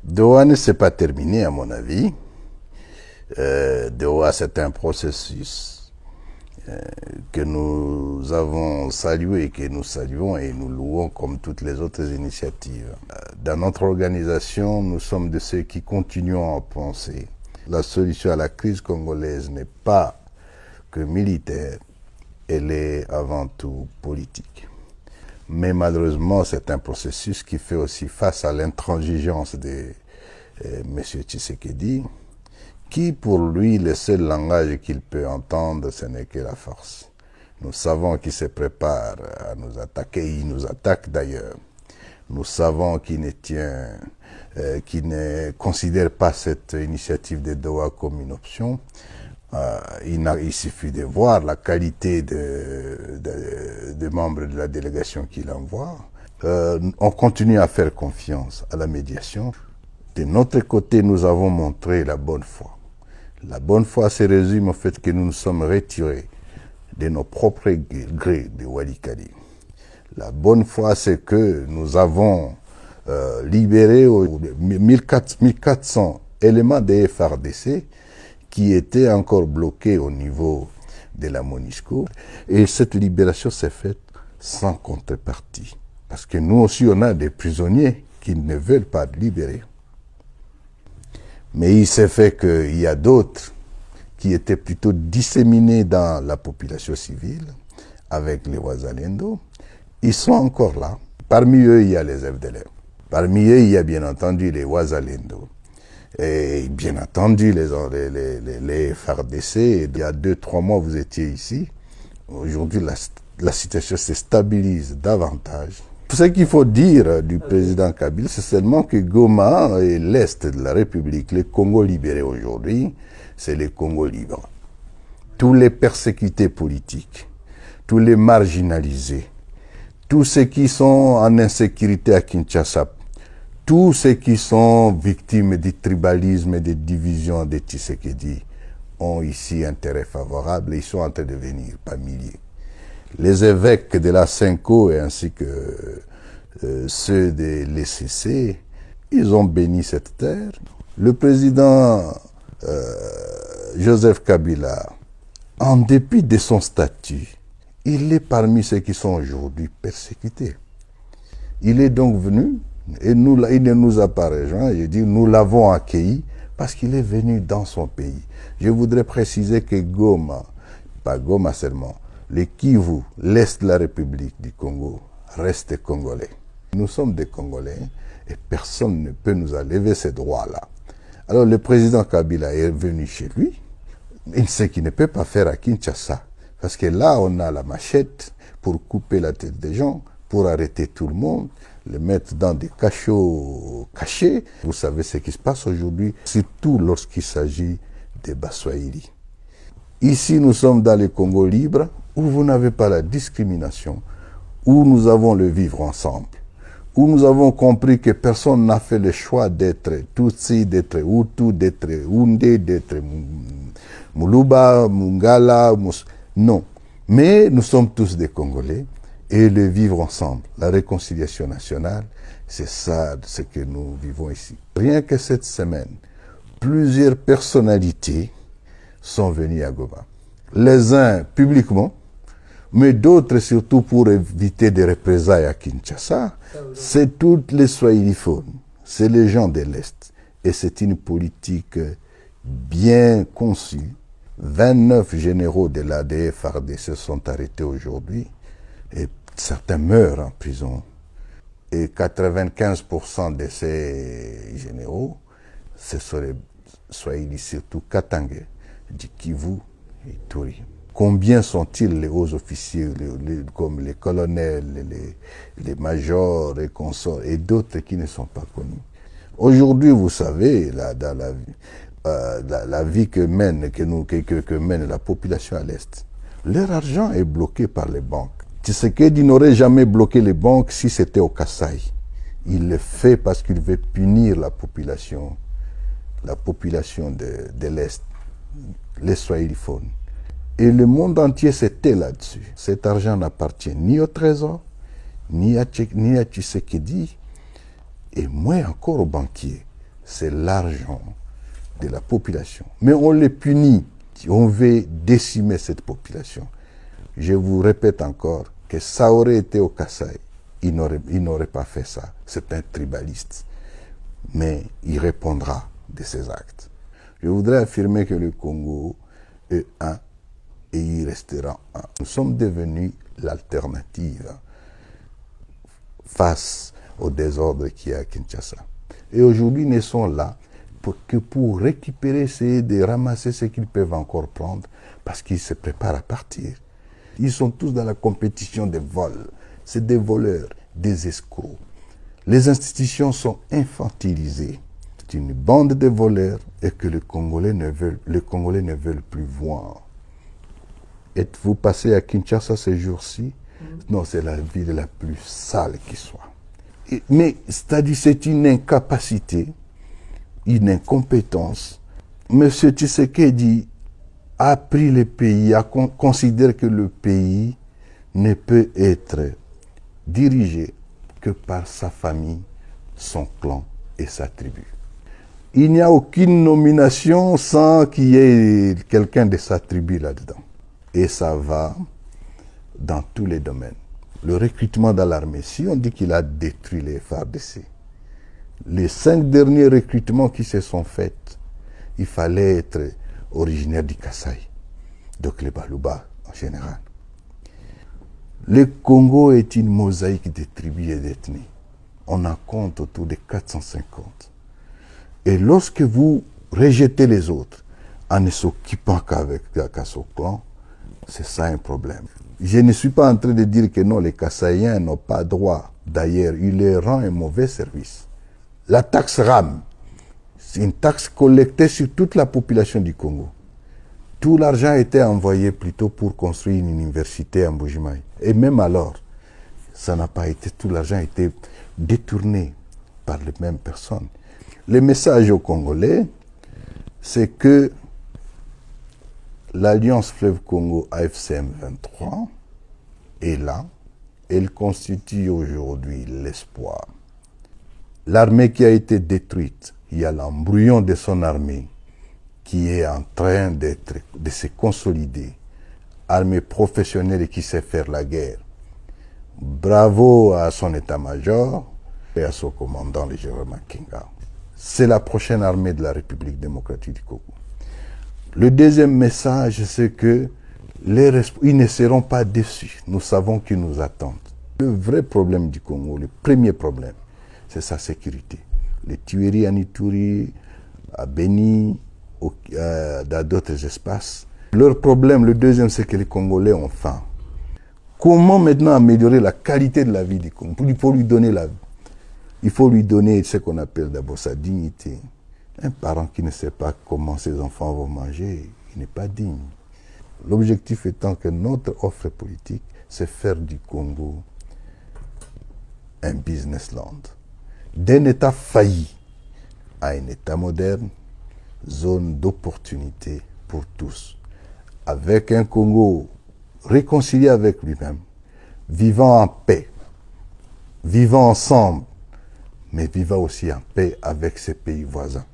Doha ne s'est pas terminé, à mon avis. Doha, c'est un processus que nous avons salué, que nous saluons et nous louons comme toutes les autres initiatives. Dans notre organisation, nous sommes de ceux qui continuons à penser. La solution à la crise congolaise n'est pas que militaire, elle est avant tout politique. Mais malheureusement, c'est un processus qui fait aussi face à l'intransigeance de M. Tshisekedi, qui pour lui, le seul langage qu'il peut entendre, ce n'est que la force. Nous savons qu'il se prépare à nous attaquer, il nous attaque d'ailleurs. Nous savons qu'il ne considère pas cette initiative de Doha comme une option. Il suffit de voir la qualité des membres de la délégation qu'il envoie. On continue à faire confiance à la médiation. De notre côté, nous avons montré la bonne foi. La bonne foi se résume au fait que nous nous sommes retirés de nos propres grés de Walikale. La bonne foi, c'est que nous avons libéré 1400 éléments des FARDC qui étaient encore bloqués au niveau de la MONUSCO. Et cette libération s'est faite sans contrepartie. Parce que nous aussi, on a des prisonniers qui ne veulent pas libérer. Mais il s'est fait qu'il y a d'autres qui étaient plutôt disséminés dans la population civile, avec les Wazalendo. Ils sont encore là. Parmi eux, il y a les FDLR. Parmi eux, il y a bien entendu les Wazalendo. Et bien entendu, les FARDC. Il y a 2-3 mois, vous étiez ici. Aujourd'hui, la situation se stabilise davantage. Ce qu'il faut dire du président Kabila, c'est seulement que Goma et l'Est de la République, les Congo libérés aujourd'hui, c'est les Congo libres. Tous les persécutés politiques, tous les marginalisés, tous ceux qui sont en insécurité à Kinshasa, tous ceux qui sont victimes du tribalisme et des divisions de Tshisekedi ont ici intérêt favorable et ils sont en train de venir par milliers. Les évêques de la Cinco et ainsi que ceux de l'ECC, ils ont béni cette terre. Le président Joseph Kabila, en dépit de son statut, il est parmi ceux qui sont aujourd'hui persécutés. Il est donc venu, et il ne nous a pas rejoints, je dis nous l'avons accueilli parce qu'il est venu dans son pays. Je voudrais préciser que Goma, pas Goma seulement, le Kivu, l'Est de la République du Congo, reste congolais. Nous sommes des Congolais et personne ne peut nous enlever ces droits-là. Alors le président Kabila est venu chez lui, il sait qu'il ne peut pas faire à Kinshasa, parce que là on a la machette pour couper la tête des gens, pour arrêter tout le monde, les mettre dans des cachots cachés. Vous savez ce qui se passe aujourd'hui, surtout lorsqu'il s'agit des Baswahili. Ici nous sommes dans le Congo libre, où vous n'avez pas la discrimination, où nous avons le vivre ensemble, où nous avons compris que personne n'a fait le choix d'être Tutsi, d'être Hutu, d'être Hunde, d'être Muluba, Mungala, non. Mais nous sommes tous des Congolais et le vivre ensemble, la réconciliation nationale, c'est ça ce que nous vivons ici. Rien que cette semaine, plusieurs personnalités sont venues à Goma. Les uns publiquement, mais d'autres surtout pour éviter des représailles à Kinshasa. C'est toutes les Swahiliphones, c'est les gens de l'Est. Et c'est une politique bien conçue. 29 généraux de l'ADF-RDC sont arrêtés aujourd'hui et certains meurent en prison. Et 95% de ces généraux, ce sont les Swahili, surtout Katangé, du Kivu et Touri. Combien sont-ils les hauts officiers, comme les colonels, les majors, les consorts, et d'autres qui ne sont pas connus? Aujourd'hui, vous savez, dans la vie que mène la population à l'Est, leur argent est bloqué par les banques. Tshisekedi n'aurait jamais bloqué les banques si c'était au Kasaï. Il le fait parce qu'il veut punir la population de l'Est, les Swahiliphones. Et le monde entier s'était là-dessus. Cet argent n'appartient ni au Trésor, ni à Tshisekedi, et moins encore aux banquiers. c'est l'argent de la population. Mais on les punit, on veut décimer cette population. Je vous répète encore que ça aurait été au Kasaï, il n'aurait pas fait ça. C'est un tribaliste. Mais il répondra de ses actes. Je voudrais affirmer que le Congo est un et il restera un. Nous sommes devenus l'alternative face au désordre qu'il y a à Kinshasa. Et aujourd'hui, nous sommes là pour récupérer, essayer de ramasser ce qu'ils peuvent encore prendre parce qu'ils se préparent à partir. Ils sont tous dans la compétition des vols. C'est des voleurs, des escrocs. Les institutions sont infantilisées. C'est une bande de voleurs et que les Congolais ne veulent plus voir. Êtes-vous passé à Kinshasa ces jours-ci? Non, c'est la ville la plus sale qui soit. Mais c'est-à-dire c'est une incapacité, une incompétence. Monsieur Tshisekedi a pris le pays, considère que le pays ne peut être dirigé que par sa famille, son clan et sa tribu. Il n'y a aucune nomination sans qu'il y ait quelqu'un de sa tribu là-dedans. Et ça va dans tous les domaines. Le recrutement dans l'armée, si on dit qu'il a détruit les FARDC, les 5 derniers recrutements qui se sont faits, il fallait être originaire du Kasaï, donc les Baluba en général. Le Congo est une mosaïque de tribus et d'ethnies. On en compte autour de 450. Et lorsque vous rejetez les autres en ne s'occupant qu'à son clan, c'est ça un problème. Je ne suis pas en train de dire que non, les Kassaïens n'ont pas droit. D'ailleurs, il leur rend un mauvais service. La taxe RAM, c'est une taxe collectée sur toute la population du Congo. Tout l'argent a été envoyé plutôt pour construire une université à Mbujimaï. Et même alors, ça n'a pas été, tout l'argent a été détourné par les mêmes personnes. Le message aux Congolais, c'est que l'Alliance Fleuve Congo AFCM 23 est là. Elle constitue aujourd'hui l'espoir. L'armée qui a été détruite, il y a l'embryon de son armée qui est en train de se consolider. Armée professionnelle et qui sait faire la guerre. Bravo à son état-major et à son commandant, le général Makenga. C'est la prochaine armée de la République démocratique du Congo. Le deuxième message, c'est que ils ne seront pas déçus. Nous savons qu'ils nous attendent. Le vrai problème du Congo, le premier problème, c'est sa sécurité. Les tueries à Ituri, à Beni, dans d'autres espaces. Leur problème, le deuxième, c'est que les Congolais ont faim. Comment maintenant améliorer la qualité de la vie du Congo? Il faut lui donner la vie. Il faut lui donner ce qu'on appelle d'abord sa dignité. Un parent qui ne sait pas comment ses enfants vont manger, il n'est pas digne. L'objectif étant que notre offre politique, c'est faire du Congo un business land. D'un État failli à un État moderne, zone d'opportunité pour tous. Avec un Congo réconcilié avec lui-même, vivant en paix, vivant ensemble, mais vivant aussi en paix avec ses pays voisins.